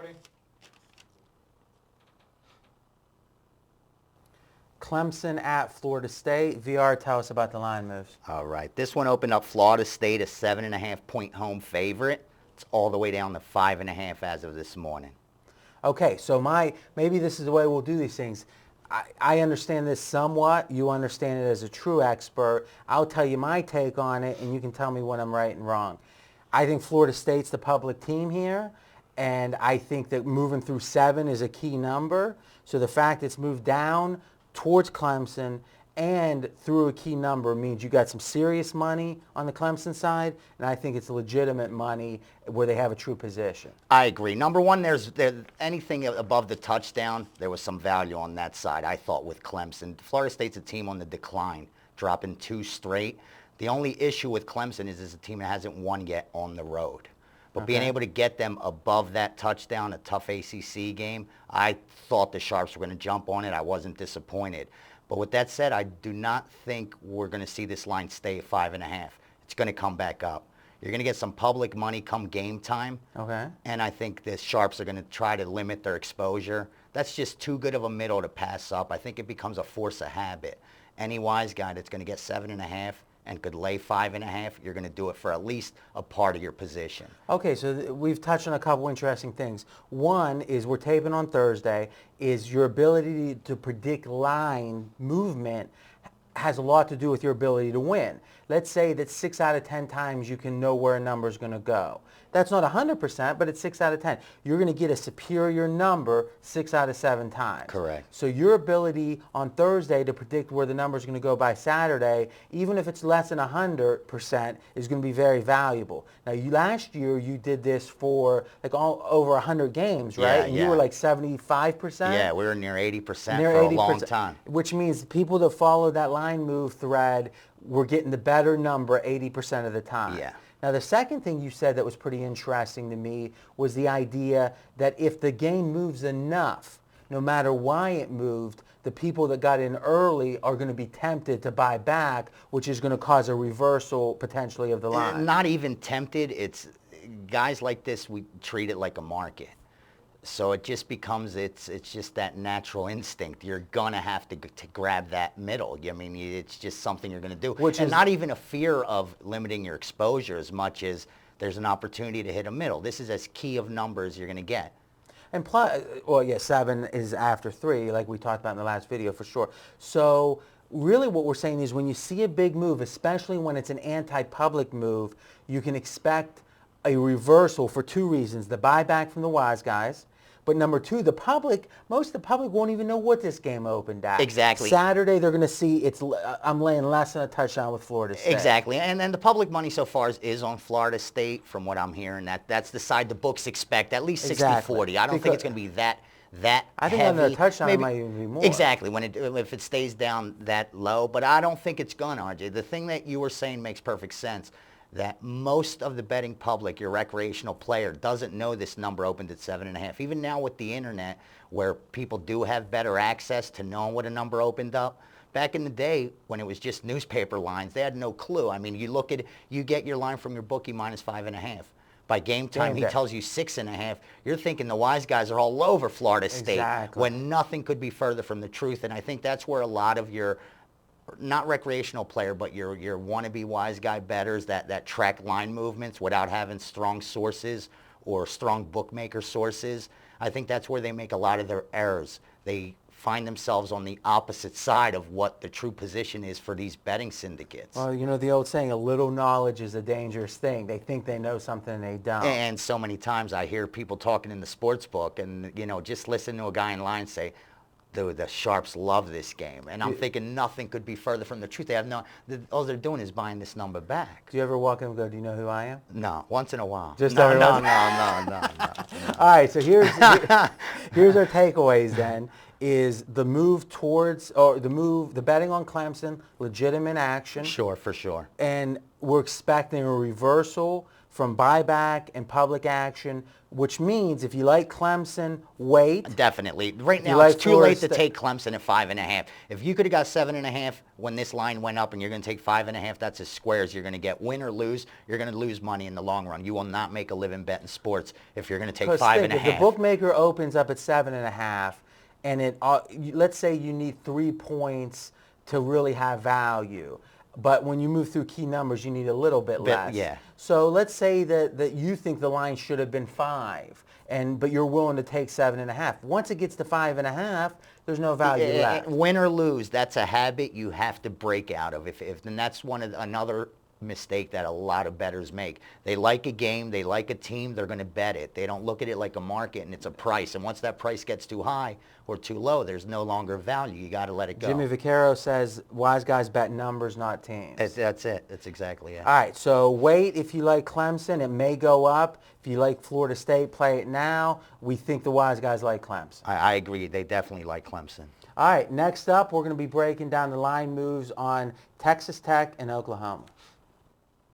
recording. Clemson at Florida State. VR, tell us about the line moves. All right. This one opened up Florida State a 7.5-point home favorite. It's all the way down to 5.5 as of this morning. Okay, so maybe this is the way we'll do these things. I understand this somewhat. You understand it as a true expert. I'll tell you my take on it, and you can tell me when I'm right and wrong. I think Florida State's the public team here, and I think that moving through 7 is a key number. So the fact it's moved down towards Clemson and through a key number means you got some serious money on the Clemson side, and I think it's legitimate money where they have a true position. I agree. Number one, there's anything above the touchdown, there was some value on that side, I thought, with Clemson. Florida State's a team on the decline, dropping 2 straight. The only issue with Clemson is it's a team that hasn't won yet on the road. But being able to get them above that touchdown, a tough ACC game, I thought the Sharps were going to jump on it. I wasn't disappointed. But with that said, I do not think we're going to see this line stay at 5.5. It's going to come back up. You're going to get some public money come game time. Okay. And I think the Sharps are going to try to limit their exposure. That's just too good of a middle to pass up. I think it becomes a force of habit. Any wise guy that's going to get 7.5 and could lay 5.5, you're going to do it for at least a part of your position. Okay, so we've touched on a couple interesting things. One is we're taping on Thursday, is your ability to predict line movement has a lot to do with your ability to win. Let's say that 6 out of 10 times you can know where a number is going to go. That's not 100%, but it's 6 out of 10. You're going to get a superior number 6 out of 7 times. Correct. So your ability on Thursday to predict where the number is going to go by Saturday, even if it's less than 100%, is going to be very valuable. Now, last year you did this for like over 100 games, right? Yeah, and you were like 75%? Yeah, we were near 80% for a long time. Which means people that follow that line move thread were getting the better number 80% of the time. Yeah. Now, the second thing you said that was pretty interesting to me was the idea that if the game moves enough, no matter why it moved, the people that got in early are going to be tempted to buy back, which is going to cause a reversal potentially of the line. Not even tempted. It's guys like this, we treat it like a market. So it just becomes, it's just that natural instinct. You're going to have to grab that middle. I mean, it's just something you're going to do. Which and is not even a fear of limiting your exposure as much as there's an opportunity to hit a middle. This is as key of numbers you're going to get. And plus, well, yeah, 7 is after 3, like we talked about in the last video for sure. So really what we're saying is when you see a big move, especially when it's an anti-public move, you can expect a reversal for 2 reasons. The buyback from the wise guys. But number 2, most of the public won't even know what this game opened at. Exactly. Saturday, they're going to see I'm laying less than a touchdown with Florida State. Exactly. And then the public money so far is on Florida State, from what I'm hearing. That's the side the books expect, at least 60-40. Exactly. I don't think it's going to be that I think heavy. under a touchdown it might even be more. Exactly, if it stays down that low. But I don't think it's going to, RJ. The thing that you were saying makes perfect sense, that most of the betting public, your recreational player, doesn't know this number opened at 7.5. Even now with the internet, where people do have better access to knowing what a number opened up, back in the day when it was just newspaper lines, they had no clue. I mean, you get your line from your bookie minus 5.5. By game time, he tells you 6.5. You're thinking the wise guys are all over Florida State, when nothing could be further from the truth. And I think that's where a lot of your, not recreational player, but your wannabe wise guy bettors that track line movements without having strong sources or strong bookmaker sources, I think that's where they make a lot of their errors. They find themselves on the opposite side of what the true position is for these betting syndicates. Well, you know the old saying, a little knowledge is a dangerous thing. They think they know something and they don't. And so many times I hear people talking in the sports book and, just listen to a guy in line say, the Sharps love this game. And I'm thinking nothing could be further from the truth. They have all they're doing is buying this number back. Do you ever walk in and go, do you know who I am? No, once in a while. Just no. All right, so here's our takeaways then, is the move towards, or the betting on Clemson, legitimate action. Sure, for sure. And we're expecting a reversal from buyback and public action, which means if you like Clemson, wait. Definitely. Right you now, like it's too Florida late to State- take Clemson at 5.5. If you could have got 7.5 when this line went up and you're going to take 5.5, that's as square as you're going to get. Win or lose, you're going to lose money in the long run. You will not make a living betting sports if you're going to take 5.5. If the bookmaker opens up at 7.5, and let's say you need 3 points to really have value, but when you move through key numbers, you need a little bit less. Yeah. So let's say that you think the line should have been 5, but you're willing to take 7.5. Once it gets to 5.5, there's no value left. Win or lose, that's a habit you have to break out of. And that's another mistake that a lot of bettors make. They like a game, they like a team, they're going to bet it. They don't look at it like a market and it's a price. And once that price gets too high or too low, there's no longer value. You got to let it go. Jimmy Vaccaro says wise guys bet numbers, not teams. That's it. That's exactly it. All right, so wait if you like Clemson. It may go up. If you like Florida State, play it now. We think the wise guys like Clemson. I agree. They definitely like Clemson. All right, next up, we're going to be breaking down the line moves on Texas Tech and Oklahoma.